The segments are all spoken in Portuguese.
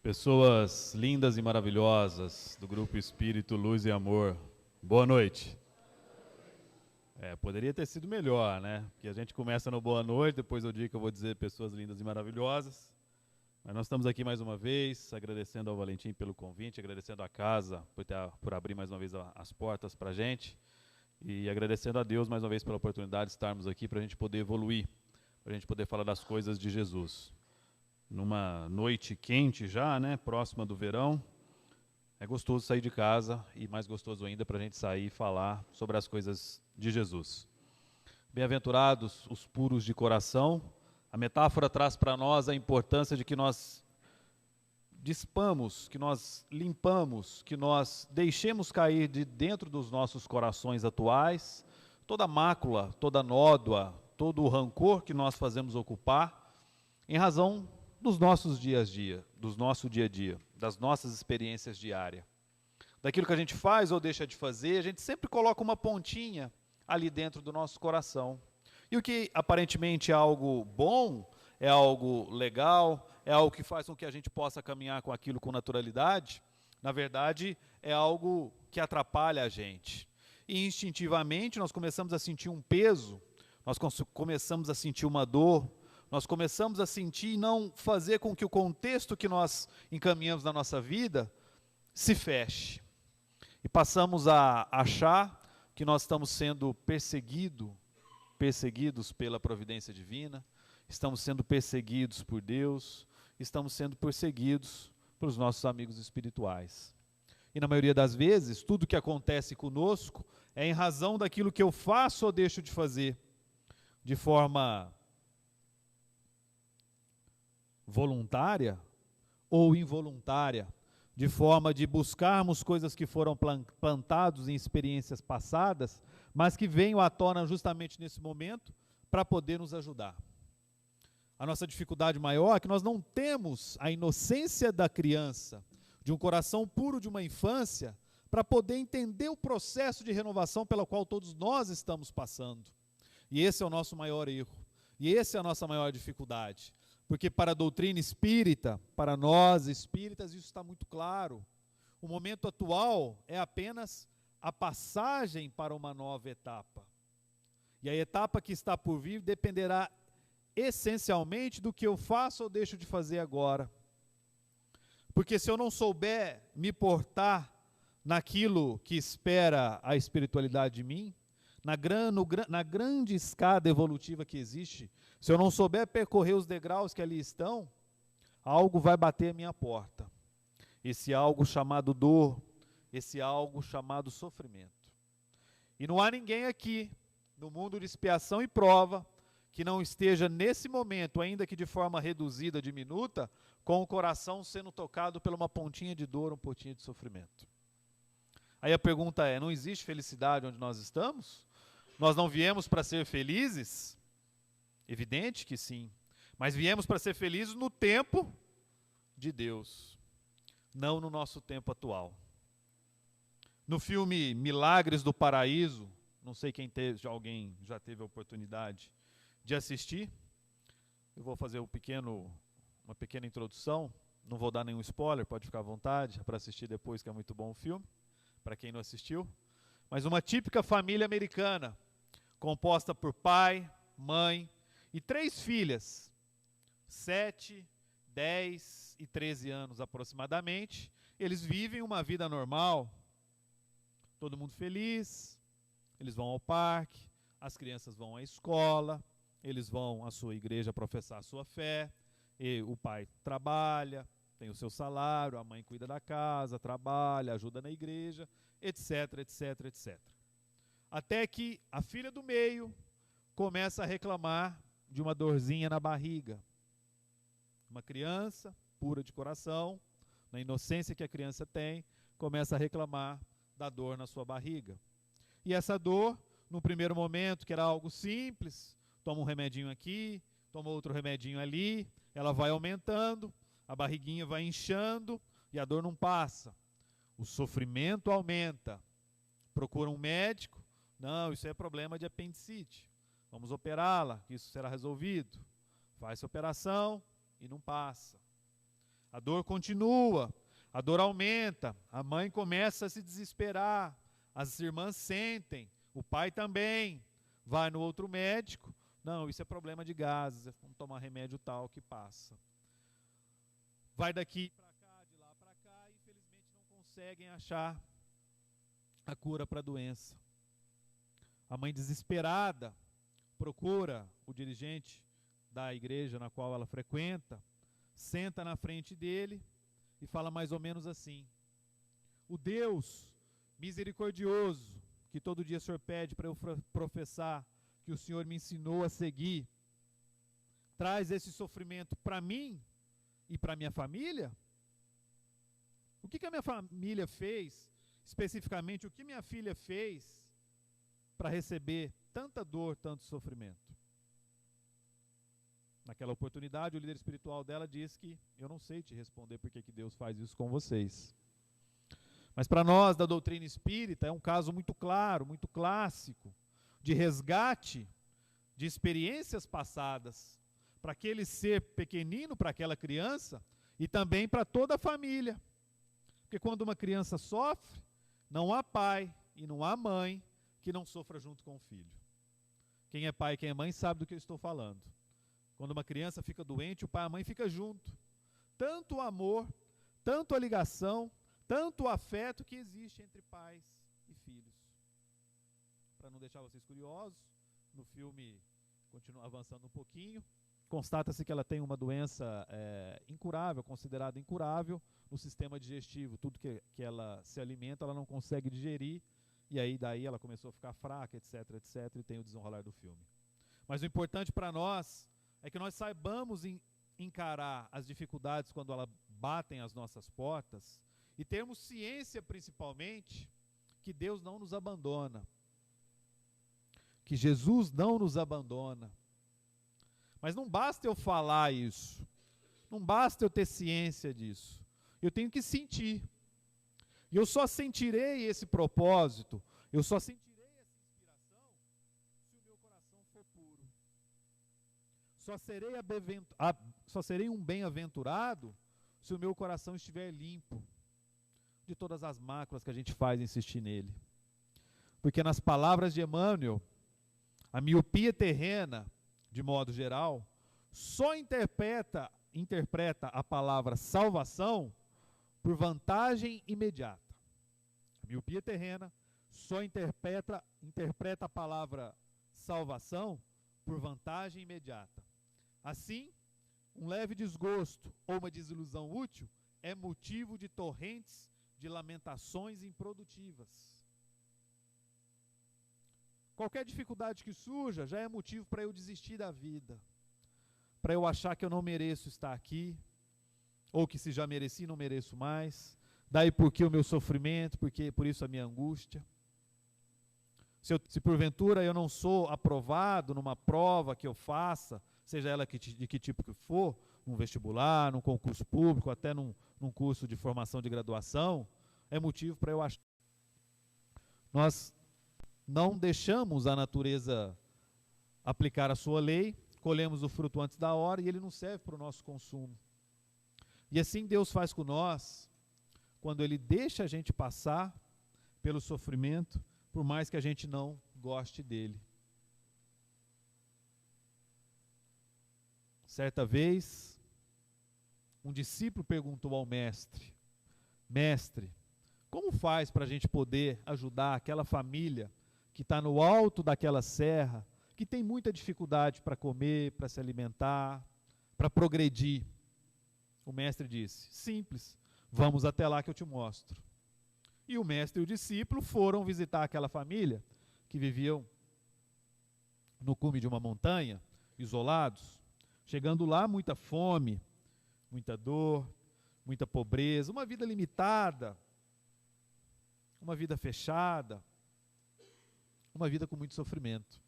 Pessoas lindas e maravilhosas do Grupo Espírito, Luz e Amor, boa noite. Poderia ter sido melhor, né? Porque a gente começa no boa noite, depois eu digo que eu vou dizer pessoas lindas e maravilhosas. Mas nós estamos aqui mais uma vez, agradecendo ao Valentim pelo convite, agradecendo à casa por abrir mais uma vez as portas para a gente. E agradecendo a Deus mais uma vez pela oportunidade de estarmos aqui para a gente poder evoluir, para a gente poder falar das coisas de Jesus. Numa noite quente já, né, próxima do verão, é gostoso sair de casa e mais gostoso ainda para a gente sair e falar sobre as coisas de Jesus. Bem-aventurados os puros de coração. A metáfora traz para nós a importância de que nós dispamos, que nós limpamos, que nós deixemos cair de dentro dos nossos corações atuais toda mácula, toda nódoa, todo o rancor que nós fazemos ocupar em razão dos nossos dias a dia, do nosso dia a dia, das nossas experiências diárias. Daquilo que a gente faz ou deixa de fazer, a gente sempre coloca uma pontinha ali dentro do nosso coração. E o que aparentemente é algo bom, é algo legal, é algo que faz com que a gente possa caminhar com aquilo com naturalidade, na verdade é algo que atrapalha a gente. E instintivamente nós começamos a sentir um peso, nós começamos a sentir uma dor, nós começamos a sentir e não fazer com que o contexto que nós encaminhamos na nossa vida se feche. E passamos a achar que nós estamos sendo perseguidos pela providência divina, estamos sendo perseguidos por Deus, estamos sendo perseguidos pelos nossos amigos espirituais. E na maioria das vezes, tudo que acontece conosco é em razão daquilo que eu faço ou deixo de fazer, de forma voluntária ou involuntária, de forma de buscarmos coisas que foram plantadas em experiências passadas, mas que venham à tona justamente nesse momento para poder nos ajudar. A nossa dificuldade maior é que nós não temos a inocência da criança, de um coração puro de uma infância, para poder entender o processo de renovação pelo qual todos nós estamos passando. E esse é o nosso maior erro. E essa é a nossa maior dificuldade. Porque para a doutrina espírita, para nós espíritas, isso está muito claro. O momento atual é apenas a passagem para uma nova etapa. E a etapa que está por vir dependerá essencialmente do que eu faço ou deixo de fazer agora. Porque se eu não souber me portar naquilo que espera a espiritualidade de mim, na grande escada evolutiva que existe, se eu não souber percorrer os degraus que ali estão, algo vai bater a minha porta. Esse algo chamado dor, esse algo chamado sofrimento. E não há ninguém aqui, no mundo de expiação e prova, que não esteja nesse momento, ainda que de forma reduzida, diminuta, com o coração sendo tocado por uma pontinha de dor, um pontinho de sofrimento. Aí a pergunta é, não existe felicidade onde nós estamos? Nós não viemos para ser felizes? Evidente que sim. Mas viemos para ser felizes no tempo de Deus, não no nosso tempo atual. No filme Milagres do Paraíso, não sei quem teve, alguém já teve a oportunidade de assistir. Eu vou fazer uma pequena introdução, não vou dar nenhum spoiler, pode ficar à vontade para assistir depois, que é muito bom o filme, para quem não assistiu. Mas uma típica família americana, composta por pai, mãe e 3 filhas, 7, 10 e 13 anos aproximadamente. Eles vivem uma vida normal, todo mundo feliz, eles vão ao parque, as crianças vão à escola, eles vão à sua igreja professar a sua fé, e o pai trabalha, tem o seu salário, a mãe cuida da casa, trabalha, ajuda na igreja, etc, etc, etc. Até que a filha do meio começa a reclamar de uma dorzinha na barriga. Uma criança pura de coração, na inocência que a criança tem, começa a reclamar da dor na sua barriga. E essa dor, no primeiro momento, que era algo simples, toma um remedinho aqui, toma outro remedinho ali, ela vai aumentando, a barriguinha vai inchando e a dor não passa. O sofrimento aumenta. Procura um médico, não, isso é problema de apendicite. Vamos operá-la, isso será resolvido. Faz a operação e não passa. A dor continua, a dor aumenta, a mãe começa a se desesperar, as irmãs sentem, o pai também, vai no outro médico, não, isso é problema de gases, vamos tomar remédio tal que passa. Vai daqui para cá, de lá para cá, e infelizmente não conseguem achar a cura para a doença. A mãe desesperada procura o dirigente da igreja na qual ela frequenta, senta na frente dele e fala mais ou menos assim: o Deus misericordioso que todo dia o Senhor pede para eu professar, que o Senhor me ensinou a seguir, traz esse sofrimento para mim e para minha família? O que a minha família fez, especificamente o que minha filha fez para receber tanta dor, tanto sofrimento? Naquela oportunidade, o líder espiritual dela diz que eu não sei te responder porque que Deus faz isso com vocês. Mas para nós da doutrina espírita é um caso muito claro, muito clássico, de resgate de experiências passadas para aquele ser pequenino, para aquela criança e também para toda a família. Porque quando uma criança sofre, não há pai e não há mãe que não sofra junto com o filho. Quem é pai e quem é mãe sabe do que eu estou falando. Quando uma criança fica doente, o pai e a mãe ficam junto. Tanto o amor, tanto a ligação, tanto o afeto que existe entre pais e filhos. Para não deixar vocês curiosos, no filme, continua avançando um pouquinho, constata-se que ela tem uma doença incurável, considerada incurável, no sistema digestivo. Tudo que ela se alimenta, ela não consegue digerir, e aí daí ela começou a ficar fraca, etc, etc, e tem o desenrolar do filme. Mas o importante para nós é que nós saibamos encarar as dificuldades quando elas batem às nossas portas e termos ciência, principalmente, que Deus não nos abandona, que Jesus não nos abandona. Mas não basta eu falar isso, não basta eu ter ciência disso, eu tenho que sentir. E eu só sentirei esse propósito, eu só sentirei essa inspiração se o meu coração for puro. Só serei um bem-aventurado se o meu coração estiver limpo de todas as máculas que a gente faz insistir nele. Porque nas palavras de Emmanuel, a miopia terrena, de modo geral, só interpreta a palavra salvação por vantagem imediata. A miopia terrena só interpreta a palavra salvação por vantagem imediata. Assim, um leve desgosto ou uma desilusão útil é motivo de torrentes de lamentações improdutivas. Qualquer dificuldade que surja já é motivo para eu desistir da vida, para eu achar que eu não mereço estar aqui, ou que se já mereci, não mereço mais. Daí por que o meu sofrimento, por isso a minha angústia. Se porventura eu não sou aprovado numa prova que eu faça, seja ela de que tipo que for, num vestibular, num concurso público, até num curso de formação de graduação, é motivo para eu achar. Nós não deixamos a natureza aplicar a sua lei, colhemos o fruto antes da hora e ele não serve para o nosso consumo. E assim Deus faz com nós, quando Ele deixa a gente passar pelo sofrimento, por mais que a gente não goste dele. Certa vez, um discípulo perguntou ao mestre: Mestre, como faz para a gente poder ajudar aquela família que está no alto daquela serra, que tem muita dificuldade para comer, para se alimentar, para progredir? O mestre disse: simples, vamos até lá que eu te mostro. E o mestre e o discípulo foram visitar aquela família que viviam no cume de uma montanha, isolados. Chegando lá, muita fome, muita dor, muita pobreza, uma vida limitada, uma vida fechada, uma vida com muito sofrimento.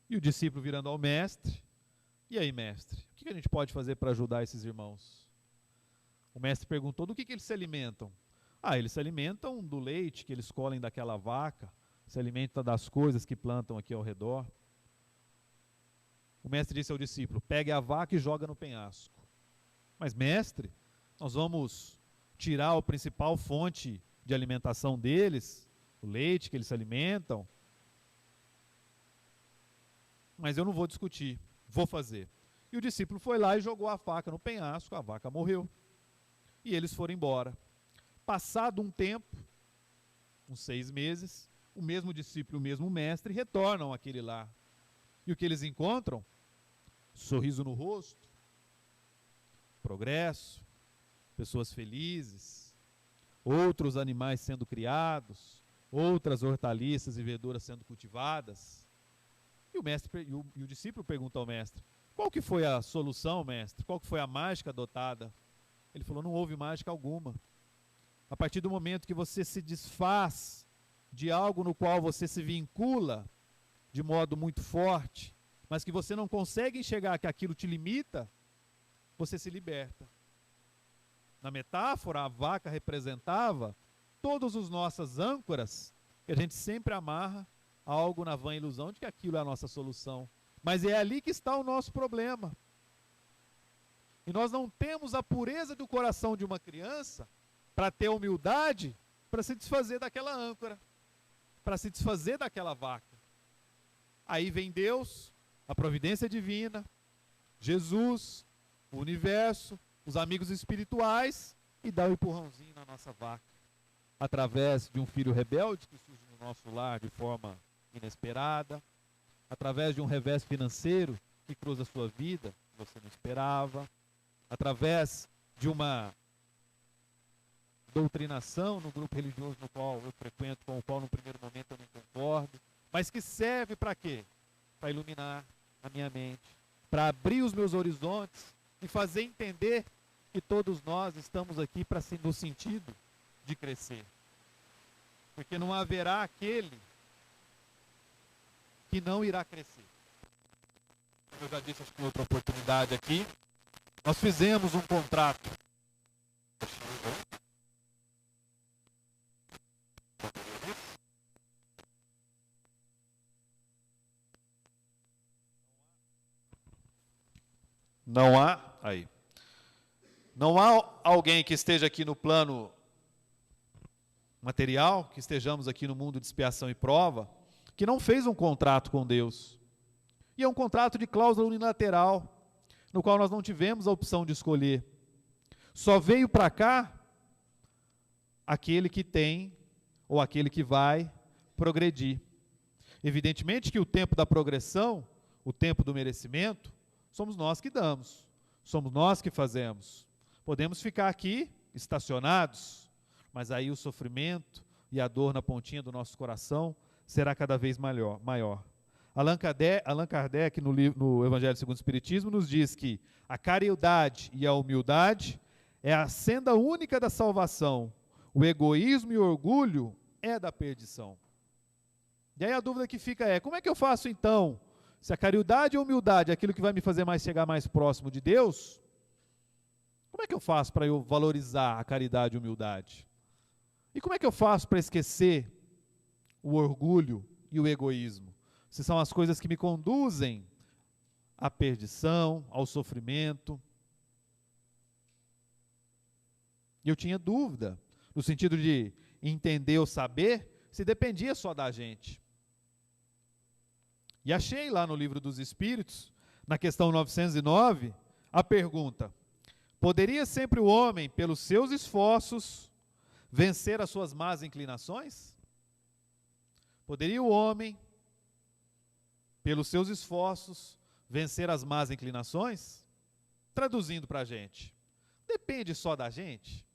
E o discípulo virando ao mestre: e aí, mestre, o que a gente pode fazer para ajudar esses irmãos? O mestre perguntou: do que eles se alimentam? Eles se alimentam do leite que eles colhem daquela vaca, se alimentam das coisas que plantam aqui ao redor. O mestre disse ao discípulo: pegue a vaca e joga no penhasco. Mas, mestre, nós vamos tirar a principal fonte de alimentação deles, o leite que eles se alimentam. Mas eu não vou discutir, vou fazer. E o discípulo foi lá e jogou a faca no penhasco, a vaca morreu. E eles foram embora. Passado um tempo, uns 6 meses, o mesmo discípulo, o mesmo mestre, retornam àquele lar. E o que eles encontram? Sorriso no rosto, progresso, pessoas felizes, outros animais sendo criados, outras hortaliças e verduras sendo cultivadas. E o discípulo pergunta ao mestre: qual que foi a solução, mestre? Qual que foi a mágica adotada? Ele falou: não houve mágica alguma. A partir do momento que você se desfaz de algo no qual você se vincula de modo muito forte, mas que você não consegue enxergar que aquilo te limita, você se liberta. Na metáfora, a vaca representava todas as nossas âncoras, que a gente sempre amarra a algo na vã ilusão de que aquilo é a nossa solução. Mas é ali que está o nosso problema. E nós não temos a pureza do coração de uma criança para ter humildade para se desfazer daquela âncora, para se desfazer daquela vaca. Aí vem Deus, a providência divina, Jesus, o universo, os amigos espirituais, e dá um empurrãozinho na nossa vaca, através de um filho rebelde que surge no nosso lar de forma inesperada, através de um revés financeiro que cruza a sua vida, que você não esperava, através de uma doutrinação no grupo religioso no qual eu frequento, com o qual no primeiro momento eu não concordo, mas que serve para quê? Para iluminar a minha mente, para abrir os meus horizontes e fazer entender que todos nós estamos aqui no sentido de crescer. Porque não haverá aquele que não irá crescer. Como eu já disse, acho que em outra oportunidade aqui, nós fizemos um contrato. Não há alguém que esteja aqui no plano material, que estejamos aqui no mundo de expiação e prova, que não fez um contrato com Deus. E é um contrato de cláusula unilateral, no qual nós não tivemos a opção de escolher. Só veio para cá aquele que tem, ou aquele que vai progredir. Evidentemente que o tempo da progressão, o tempo do merecimento, somos nós que damos, somos nós que fazemos. Podemos ficar aqui estacionados, mas aí o sofrimento e a dor na pontinha do nosso coração será cada vez maior. Allan Kardec, no Evangelho segundo o Espiritismo, nos diz que a caridade e a humildade é a senda única da salvação. O egoísmo e o orgulho é da perdição. E aí a dúvida que fica é: como é que eu faço então? Se a caridade e a humildade é aquilo que vai me fazer chegar mais próximo de Deus, como é que eu faço para eu valorizar a caridade e a humildade? E como é que eu faço para esquecer o orgulho e o egoísmo? Se são as coisas que me conduzem à perdição, ao sofrimento. E eu tinha dúvida, no sentido de entender ou saber, se dependia só da gente. E achei lá no Livro dos Espíritos, na questão 909, a pergunta: poderia sempre o homem, pelos seus esforços, vencer as suas más inclinações? Poderia o homem, pelos seus esforços, vencer as más inclinações? Traduzindo para a gente: depende só da gente?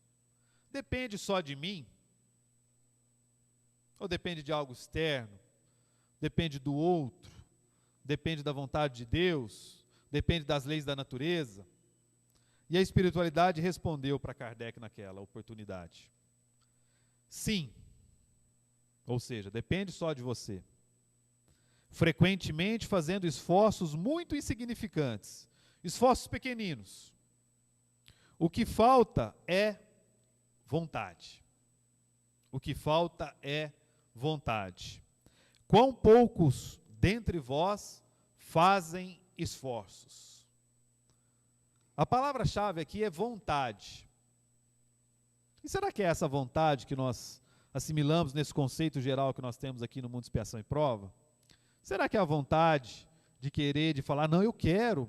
Depende só de mim? Ou depende de algo externo? Depende do outro? Depende da vontade de Deus? Depende das leis da natureza? E a espiritualidade respondeu para Kardec naquela oportunidade: sim. Ou seja, depende só de você. Frequentemente fazendo esforços muito insignificantes, esforços pequeninos. O que falta é vontade. O que falta é vontade. Quão poucos dentre vós fazem esforços? A palavra-chave aqui é vontade. E será que é essa vontade que nós assimilamos nesse conceito geral que nós temos aqui no Mundo Expiação e Prova? Será que é a vontade de querer, de falar, não, eu quero,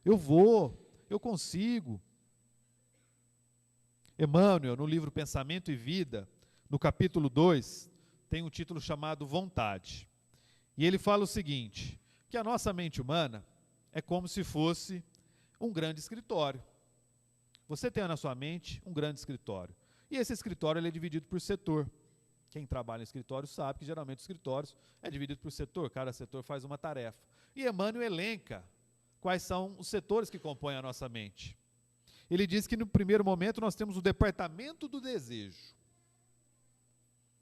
eu vou, eu consigo? Emmanuel, no livro Pensamento e Vida, no capítulo 2, tem um título chamado Vontade. E ele fala o seguinte, que a nossa mente humana é como se fosse um grande escritório. Você tem na sua mente um grande escritório. E esse escritório ele é dividido por setor. Quem trabalha em escritório sabe que geralmente os escritórios é dividido por setor, cada setor faz uma tarefa. E Emmanuel elenca quais são os setores que compõem a nossa mente. Ele diz que no primeiro momento nós temos o departamento do desejo.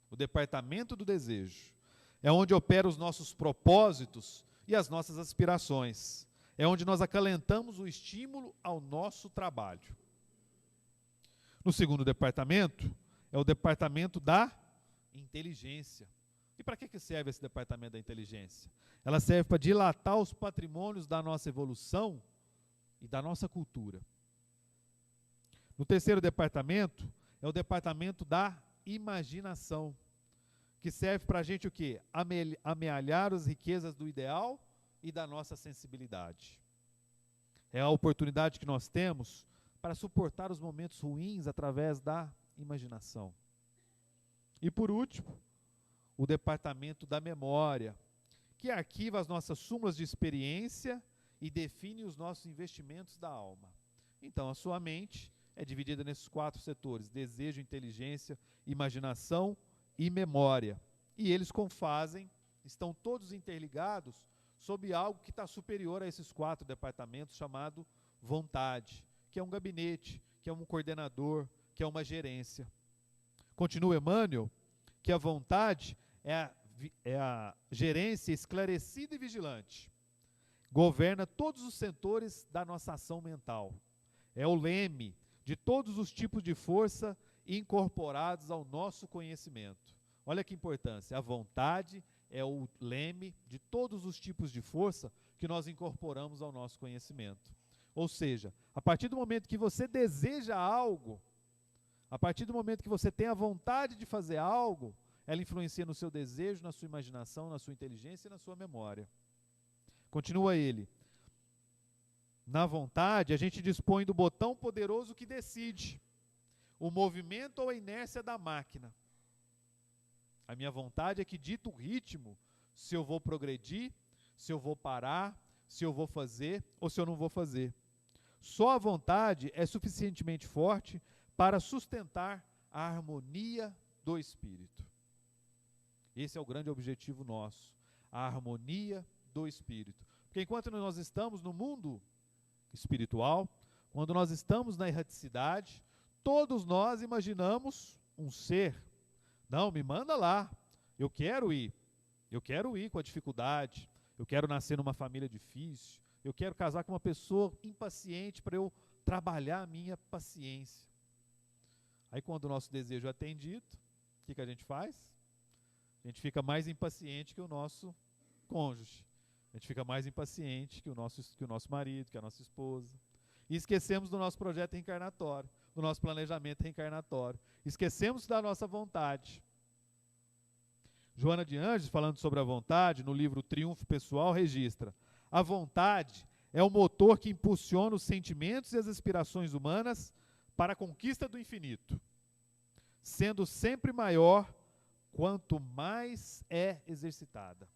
O departamento do desejo é onde operam os nossos propósitos e as nossas aspirações. É onde nós acalentamos o estímulo ao nosso trabalho. No segundo departamento, é o departamento da inteligência. E para que serve esse departamento da inteligência? Ela serve para dilatar os patrimônios da nossa evolução e da nossa cultura. No terceiro departamento, é o departamento da imaginação, que serve para a gente o quê? Amealhar as riquezas do ideal e da nossa sensibilidade. É a oportunidade que nós temos para suportar os momentos ruins através da imaginação. E por último, o departamento da memória, que arquiva as nossas súmulas de experiência e define os nossos investimentos da alma. Então, a sua mente é dividida nesses 4 setores: desejo, inteligência, imaginação e memória. E eles estão todos interligados sob algo que está superior a esses 4 departamentos, chamado vontade, que é um gabinete, que é um coordenador, que é uma gerência. Continua Emmanuel que a vontade é a gerência esclarecida e vigilante. Governa todos os setores da nossa ação mental. É o leme de todos os tipos de força incorporados ao nosso conhecimento. Olha que importância, a vontade é o leme de todos os tipos de força que nós incorporamos ao nosso conhecimento. Ou seja, a partir do momento que você deseja algo, a partir do momento que você tem a vontade de fazer algo, ela influencia no seu desejo, na sua imaginação, na sua inteligência e na sua memória. Continua ele. Na vontade, a gente dispõe do botão poderoso que decide o movimento ou a inércia da máquina. A minha vontade é que dita o ritmo, se eu vou progredir, se eu vou parar, se eu vou fazer ou se eu não vou fazer. Só a vontade é suficientemente forte para sustentar a harmonia do espírito. Esse é o grande objetivo nosso, a harmonia do espírito. Porque enquanto nós estamos no mundo espiritual, quando nós estamos na erraticidade, todos nós imaginamos um ser. Não, me manda lá, eu quero ir com a dificuldade, eu quero nascer numa família difícil, eu quero casar com uma pessoa impaciente para eu trabalhar a minha paciência. Aí quando o nosso desejo é atendido, o que a gente faz? A gente fica mais impaciente que o nosso cônjuge. A gente fica mais impaciente que o nosso marido, que a nossa esposa. E esquecemos do nosso projeto reencarnatório, do nosso planejamento reencarnatório. Esquecemos da nossa vontade. Joana de Anjos, falando sobre a vontade, no livro Triunfo Pessoal, registra: a vontade é o motor que impulsiona os sentimentos e as aspirações humanas para a conquista do infinito, sendo sempre maior quanto mais é exercitada.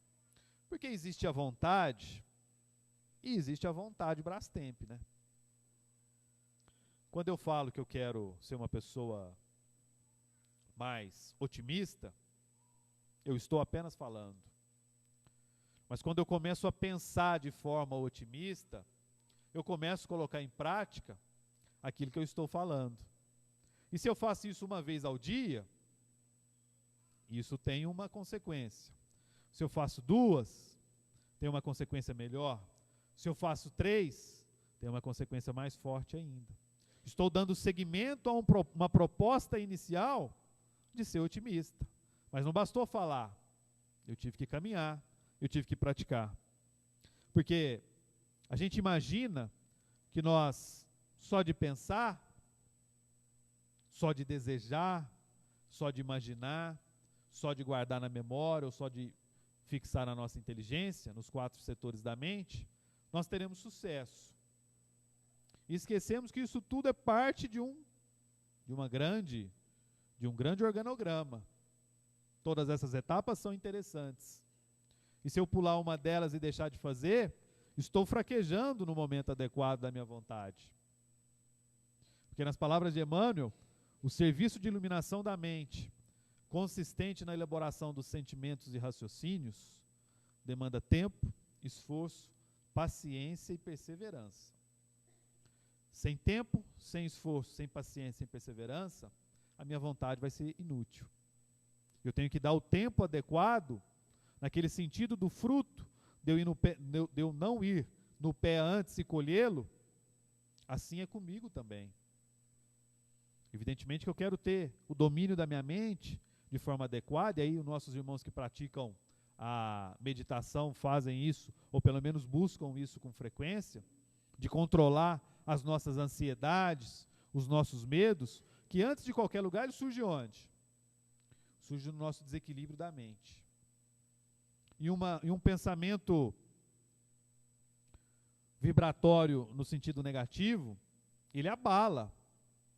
Porque existe a vontade e existe a vontade Brastemp, né? Quando eu falo que eu quero ser uma pessoa mais otimista, eu estou apenas falando. Mas quando eu começo a pensar de forma otimista, eu começo a colocar em prática aquilo que eu estou falando. E se eu faço isso uma vez ao dia, isso tem uma consequência. Se eu faço 2, tem uma consequência melhor. Se eu faço 3, tem uma consequência mais forte ainda. Estou dando seguimento a uma proposta inicial de ser otimista. Mas não bastou falar, eu tive que caminhar, eu tive que praticar. Porque a gente imagina que nós, só de pensar, só de desejar, só de imaginar, só de guardar na memória ou só de fixar na nossa inteligência, nos 4 setores da mente, nós teremos sucesso. E esquecemos que isso tudo é parte de um grande organograma. Todas essas etapas são interessantes. E se eu pular uma delas e deixar de fazer, estou fraquejando no momento adequado da minha vontade. Porque nas palavras de Emmanuel, o serviço de iluminação da mente, consistente na elaboração dos sentimentos e raciocínios, demanda tempo, esforço, paciência e perseverança. Sem tempo, sem esforço, sem paciência, sem perseverança, a minha vontade vai ser inútil. Eu tenho que dar o tempo adequado, naquele sentido do fruto, de eu não ir no pé antes e colhê-lo. Assim é comigo também. Evidentemente que eu quero ter o domínio da minha mente de forma adequada, e aí os nossos irmãos que praticam a meditação fazem isso, ou pelo menos buscam isso com frequência, de controlar as nossas ansiedades, os nossos medos, que antes de qualquer lugar ele surge onde? Surge no nosso desequilíbrio da mente. E um pensamento vibratório no sentido negativo, ele abala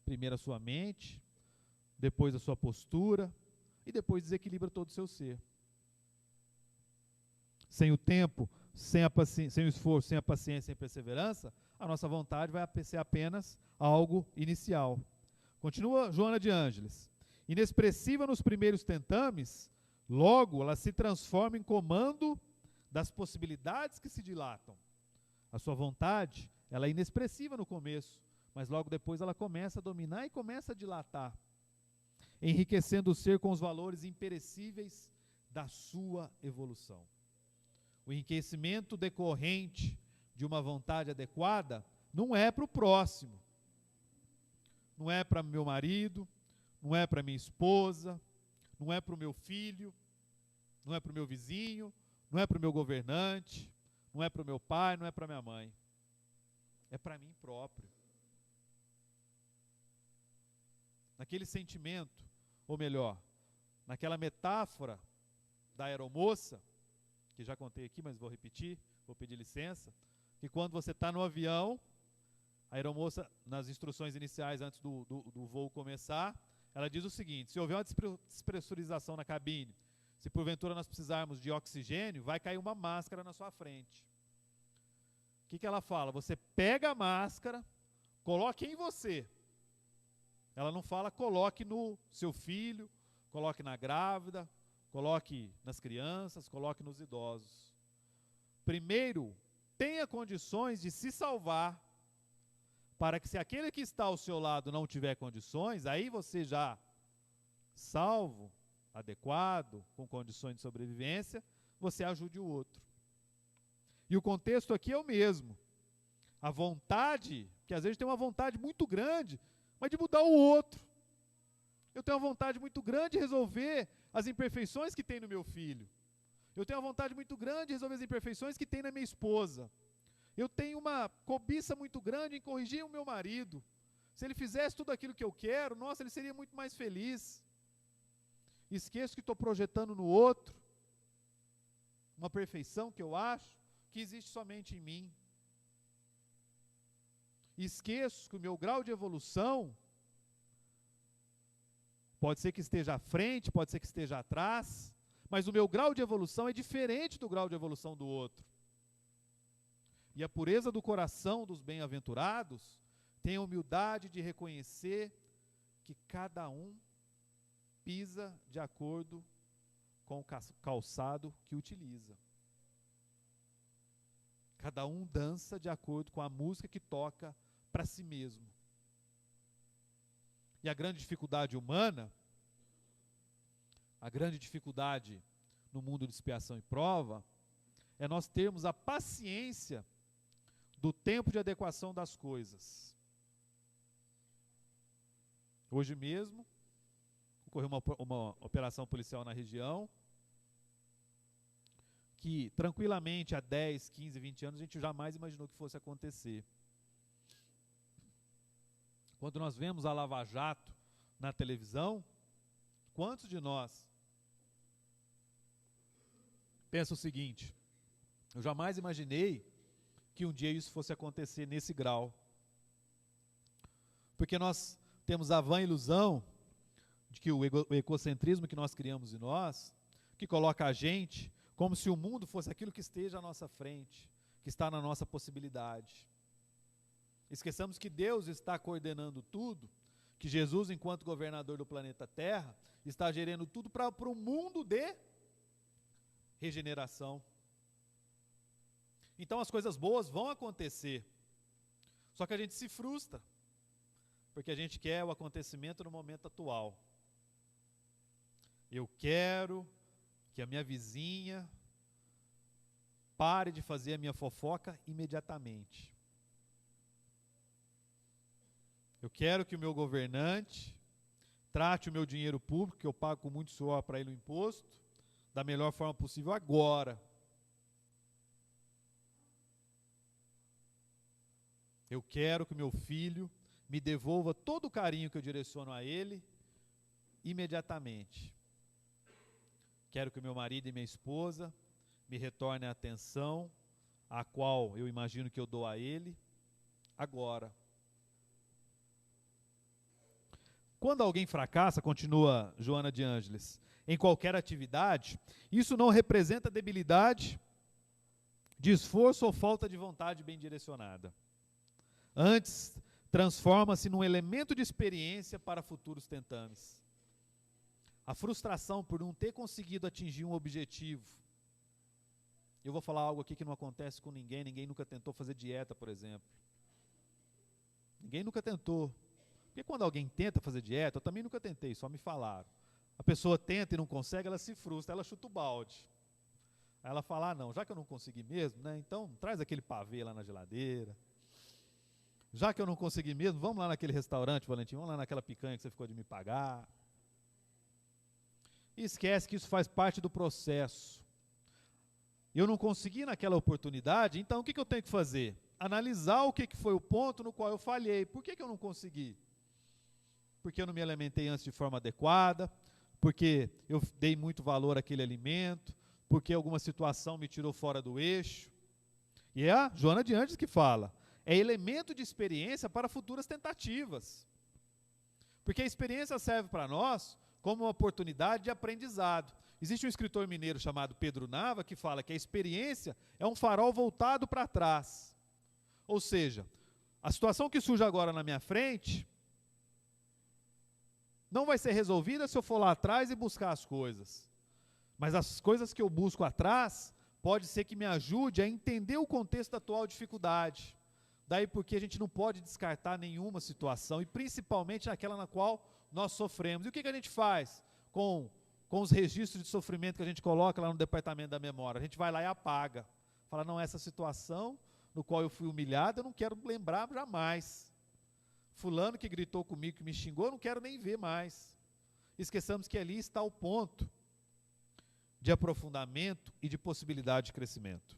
primeiro a sua mente, depois a sua postura, e depois desequilibra todo o seu ser. Sem o tempo, sem o esforço, sem a paciência, sem a perseverança, a nossa vontade vai ser apenas algo inicial. Continua Joana de Ângeles. Inexpressiva nos primeiros tentames, logo ela se transforma em comando das possibilidades que se dilatam. A sua vontade, ela é inexpressiva no começo, mas logo depois ela começa a dominar e começa a dilatar, enriquecendo o ser com os valores imperecíveis da sua evolução. O enriquecimento decorrente de uma vontade adequada não é para o próximo, não é para meu marido, não é para minha esposa, não é para o meu filho, não é para o meu vizinho, não é para o meu governante, não é para o meu pai, não é para minha mãe. É para mim próprio. Naquele sentimento, ou melhor, naquela metáfora da aeromoça, que já contei aqui, mas vou repetir, vou pedir licença, que quando você está no avião, a aeromoça, nas instruções iniciais antes do voo começar, ela diz o seguinte: se houver uma despressurização na cabine, se porventura nós precisarmos de oxigênio, vai cair uma máscara na sua frente. O que ela fala? Você pega a máscara, coloque em você. Ela não fala coloque no seu filho, coloque na grávida, coloque nas crianças, coloque nos idosos. Primeiro, tenha condições de se salvar, para que se aquele que está ao seu lado não tiver condições, aí você já salvo, adequado, com condições de sobrevivência, você ajude o outro. E o contexto aqui é o mesmo. A vontade, que às vezes tem uma vontade muito grande, mas de mudar o outro. Eu tenho uma vontade muito grande de resolver as imperfeições que tem no meu filho. Eu tenho uma vontade muito grande de resolver as imperfeições que tem na minha esposa. Eu tenho uma cobiça muito grande em corrigir o meu marido. Se ele fizesse tudo aquilo que eu quero, nossa, ele seria muito mais feliz. Esqueço que estou projetando no outro uma perfeição que eu acho que existe somente em mim. Esqueço que o meu grau de evolução pode ser que esteja à frente, pode ser que esteja atrás, mas o meu grau de evolução é diferente do grau de evolução do outro. E a pureza do coração dos bem-aventurados tem a humildade de reconhecer que cada um pisa de acordo com o calçado que utiliza. Cada um dança de acordo com a música que toca para si mesmo. E a grande dificuldade humana, a grande dificuldade no mundo de expiação e prova, é nós termos a paciência do tempo de adequação das coisas. Hoje mesmo, ocorreu uma operação policial na região, que tranquilamente há 10, 15, 20 anos a gente jamais imaginou que fosse acontecer. Quando nós vemos a Lava Jato na televisão, quantos de nós pensam o seguinte: eu jamais imaginei que um dia isso fosse acontecer nesse grau. Porque nós temos a vã ilusão de que o egocentrismo que nós criamos em nós, que coloca a gente como se o mundo fosse aquilo que esteja à nossa frente, que está na nossa possibilidade. Esqueçamos que Deus está coordenando tudo, que Jesus, enquanto governador do planeta Terra, está gerando tudo para um mundo de regeneração. Então as coisas boas vão acontecer, só que a gente se frustra, porque a gente quer o acontecimento no momento atual. Eu quero que a minha vizinha pare de fazer a minha fofoca imediatamente. Eu quero que o meu governante trate o meu dinheiro público, que eu pago com muito suor para ele o imposto, da melhor forma possível agora. Eu quero que o meu filho me devolva todo o carinho que eu direciono a ele imediatamente. Quero que o meu marido e minha esposa me retornem a atenção a qual eu imagino que eu dou a ele agora. Quando alguém fracassa, continua Joana de Ângeles, em qualquer atividade, isso não representa debilidade de esforço ou falta de vontade bem direcionada. Antes, transforma-se num elemento de experiência para futuros tentames. A frustração por não ter conseguido atingir um objetivo. Eu vou falar algo aqui que não acontece com ninguém nunca tentou fazer dieta, por exemplo. Ninguém nunca tentou. Porque quando alguém tenta fazer dieta, eu também nunca tentei, só me falaram. A pessoa tenta e não consegue, ela se frustra, ela chuta o balde. Aí ela fala, não, já que eu não consegui mesmo, né, então traz aquele pavê lá na geladeira. Já que eu não consegui mesmo, vamos lá naquele restaurante, Valentim, vamos lá naquela picanha que você ficou de me pagar. E esquece que isso faz parte do processo. Eu não consegui naquela oportunidade, então o que eu tenho que fazer? Analisar o que foi o ponto no qual eu falhei. Por que eu não consegui? Porque eu não me alimentei antes de forma adequada, porque eu dei muito valor àquele alimento, porque alguma situação me tirou fora do eixo. E é a Joana de Ângeles que fala, é elemento de experiência para futuras tentativas. Porque a experiência serve para nós como uma oportunidade de aprendizado. Existe um escritor mineiro chamado Pedro Nava que fala que a experiência é um farol voltado para trás. Ou seja, a situação que surge agora na minha frente não vai ser resolvida se eu for lá atrás e buscar as coisas. Mas as coisas que eu busco atrás, pode ser que me ajude a entender o contexto da atual dificuldade. Daí porque a gente não pode descartar nenhuma situação, e principalmente aquela na qual nós sofremos. E o que a gente faz com os registros de sofrimento que a gente coloca lá no departamento da memória? A gente vai lá e apaga. Fala, não, essa situação no qual eu fui humilhado, eu não quero lembrar jamais. Fulano que gritou comigo, que me xingou, eu não quero nem ver mais. Esqueçamos que ali está o ponto de aprofundamento e de possibilidade de crescimento.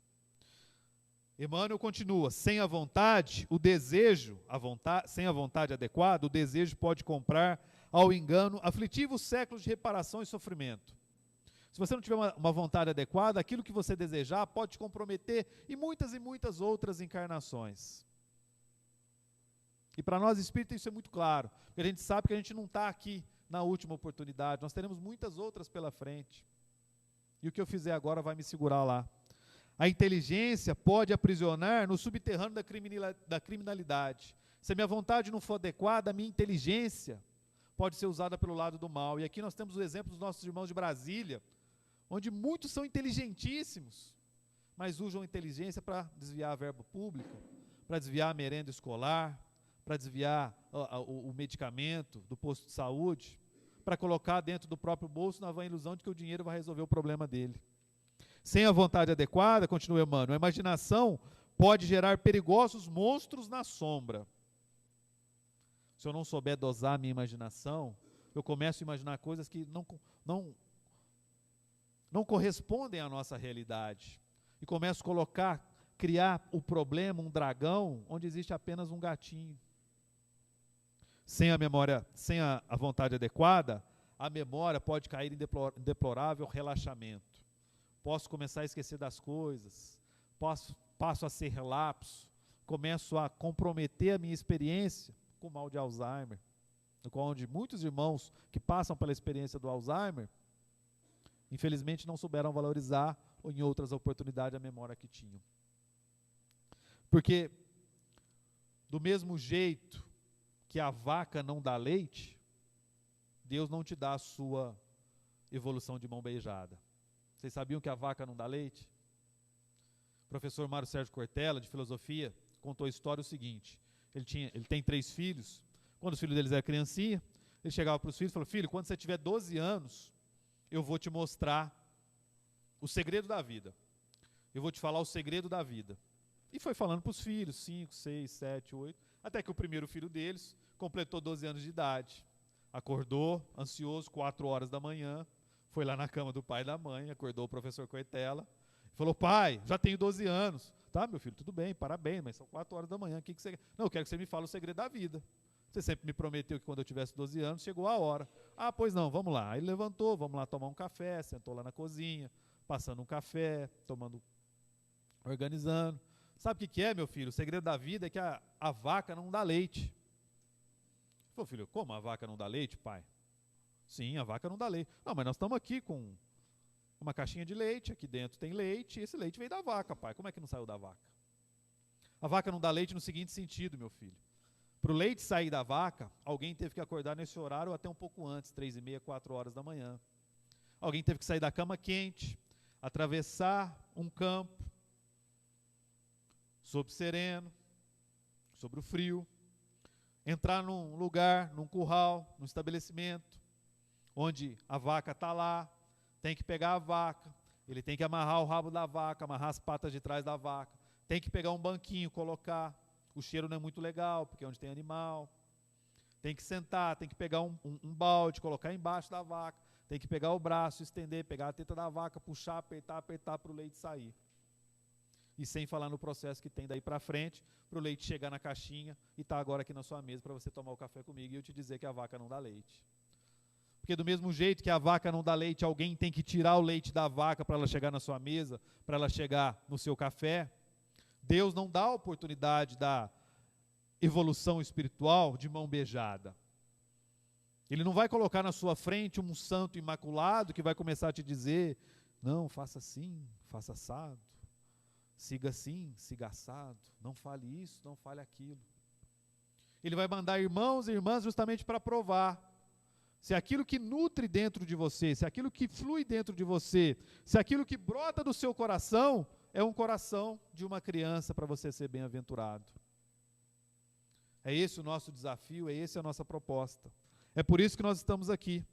Emmanuel continua, sem a vontade, o desejo, sem a vontade adequada, o desejo pode comprar ao engano aflitivos séculos de reparação e sofrimento. Se você não tiver uma vontade adequada, aquilo que você desejar pode te comprometer em muitas outras encarnações. E para nós espíritas isso é muito claro, porque a gente sabe que a gente não está aqui na última oportunidade, nós teremos muitas outras pela frente. E o que eu fizer agora vai me segurar lá. A inteligência pode aprisionar no subterrâneo da criminalidade. Se a minha vontade não for adequada, a minha inteligência pode ser usada pelo lado do mal. E aqui nós temos o exemplo dos nossos irmãos de Brasília, onde muitos são inteligentíssimos, mas usam a inteligência para desviar a verba pública, para desviar a merenda escolar, para desviar o medicamento do posto de saúde, para colocar dentro do próprio bolso na vã ilusão de que o dinheiro vai resolver o problema dele. Sem a vontade adequada, continua Emmanuel, a imaginação pode gerar perigosos monstros na sombra. Se eu não souber dosar a minha imaginação, eu começo a imaginar coisas que não correspondem à nossa realidade. E começo a criar o problema, um dragão, onde existe apenas um gatinho. sem a memória, sem a vontade adequada, a memória pode cair em deplorável relaxamento. Posso começar a esquecer das coisas, passo a ser relapso, começo a comprometer a minha experiência com o mal de Alzheimer, onde muitos irmãos que passam pela experiência do Alzheimer, infelizmente não souberam valorizar ou em outras oportunidades a memória que tinham. Porque do mesmo jeito que a vaca não dá leite, Deus não te dá a sua evolução de mão beijada. Vocês sabiam que a vaca não dá leite? O professor Mário Sérgio Cortella, de filosofia, contou a história o seguinte: ele tem 3 filhos. Quando os filhos deles eram criancinha, ele chegava para os filhos e falou: filho, quando você tiver 12 anos, eu vou te mostrar o segredo da vida. Eu vou te falar o segredo da vida. E foi falando para os filhos, 5, 6, 7, 8, até que o primeiro filho deles completou 12 anos de idade. Acordou, ansioso, 4 horas da manhã, foi lá na cama do pai e da mãe, acordou o professor Cortella, falou: pai, já tenho 12 anos. Tá, meu filho, tudo bem, parabéns, mas são 4 horas da manhã, o que você quer? Não, eu quero que você me fale o segredo da vida. Você sempre me prometeu que quando eu tivesse 12 anos, chegou a hora. Ah, pois não, vamos lá. Aí ele levantou, vamos lá tomar um café, sentou lá na cozinha, passando um café, organizando. Sabe o que é, meu filho? O segredo da vida é que a vaca não dá leite. Ele falou: filho, como a vaca não dá leite, pai? Sim, a vaca não dá leite. Não, mas nós estamos aqui com uma caixinha de leite, aqui dentro tem leite, e esse leite veio da vaca, pai. Como é que não saiu da vaca? A vaca não dá leite no seguinte sentido, meu filho. Para o leite sair da vaca, alguém teve que acordar nesse horário ou até um pouco antes, 3h30, 4 horas da manhã. Alguém teve que sair da cama quente, atravessar um campo, sob sereno, sobre o frio, entrar num lugar, num curral, num estabelecimento, onde a vaca está lá, tem que pegar a vaca, ele tem que amarrar o rabo da vaca, amarrar as patas de trás da vaca, tem que pegar um banquinho, colocar. O cheiro não é muito legal, porque é onde tem animal. Tem que sentar, tem que pegar um balde, colocar embaixo da vaca, tem que pegar o braço, estender, pegar a teta da vaca, puxar, apertar para o leite sair. E sem falar no processo que tem daí para frente, para o leite chegar na caixinha e estar agora aqui na sua mesa para você tomar o café comigo e eu te dizer que a vaca não dá leite. Porque do mesmo jeito que a vaca não dá leite, alguém tem que tirar o leite da vaca para ela chegar na sua mesa, para ela chegar no seu café. Deus não dá a oportunidade da evolução espiritual de mão beijada. Ele não vai colocar na sua frente um santo imaculado que vai começar a te dizer: não, faça assim, faça assado, siga assim, siga assado, não fale isso, não fale aquilo. Ele vai mandar irmãos e irmãs justamente para provar se aquilo que nutre dentro de você, se aquilo que flui dentro de você, se aquilo que brota do seu coração é um coração de uma criança para você ser bem-aventurado. É esse o nosso desafio, é essa a nossa proposta. É por isso que nós estamos aqui.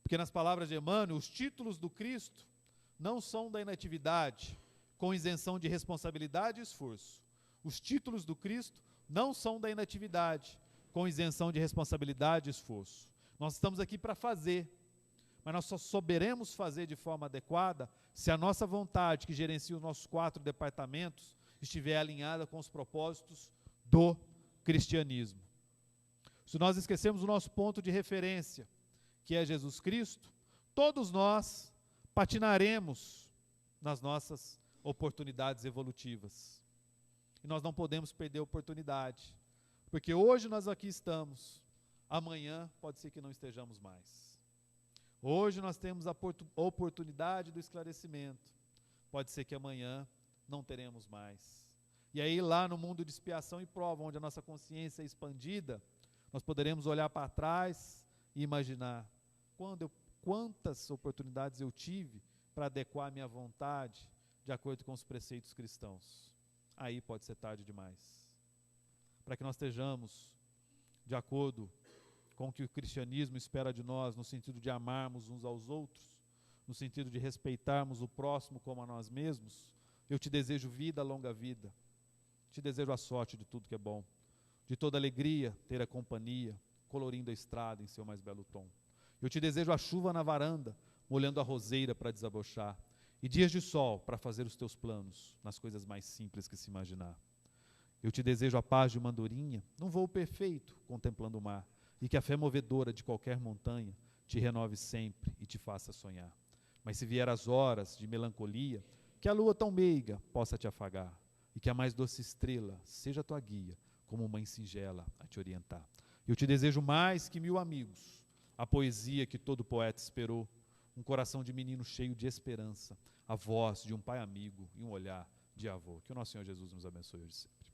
Porque nas palavras de Emmanuel, os títulos do Cristo não são da inatividade, com isenção de responsabilidade e esforço. Os títulos do Cristo não são da inatividade, com isenção de responsabilidade e esforço. Nós estamos aqui para fazer, mas nós só saberemos fazer de forma adequada se a nossa vontade, que gerencia os nossos 4 departamentos, estiver alinhada com os propósitos do cristianismo. Se nós esquecemos o nosso ponto de referência, que é Jesus Cristo, todos nós patinaremos nas nossas oportunidades evolutivas. E nós não podemos perder a oportunidade, porque hoje nós aqui estamos, amanhã pode ser que não estejamos mais. Hoje nós temos a oportunidade do esclarecimento, pode ser que amanhã não teremos mais. E aí lá no mundo de expiação e prova, onde a nossa consciência é expandida, nós poderemos olhar para trás e imaginar quantas oportunidades eu tive para adequar a minha vontade de acordo com os preceitos cristãos. Aí pode ser tarde demais. Para que nós estejamos de acordo com o que o cristianismo espera de nós, no sentido de amarmos uns aos outros, no sentido de respeitarmos o próximo como a nós mesmos, eu te desejo vida, longa vida. Te desejo a sorte de tudo que é bom, de toda alegria ter a companhia, colorindo a estrada em seu mais belo tom. Eu te desejo a chuva na varanda, molhando a roseira para desabochar, e dias de sol para fazer os teus planos nas coisas mais simples que se imaginar. Eu te desejo a paz de uma andorinha, num voo perfeito, contemplando o mar, e que a fé movedora de qualquer montanha te renove sempre e te faça sonhar. Mas se vier as horas de melancolia, que a lua tão meiga possa te afagar, e que a mais doce estrela seja tua guia, como mãe singela a te orientar. Eu te desejo mais que 1000 amigos, a poesia que todo poeta esperou, um coração de menino cheio de esperança, a voz de um pai amigo e um olhar de avô. Que o nosso Senhor Jesus nos abençoe hoje sempre.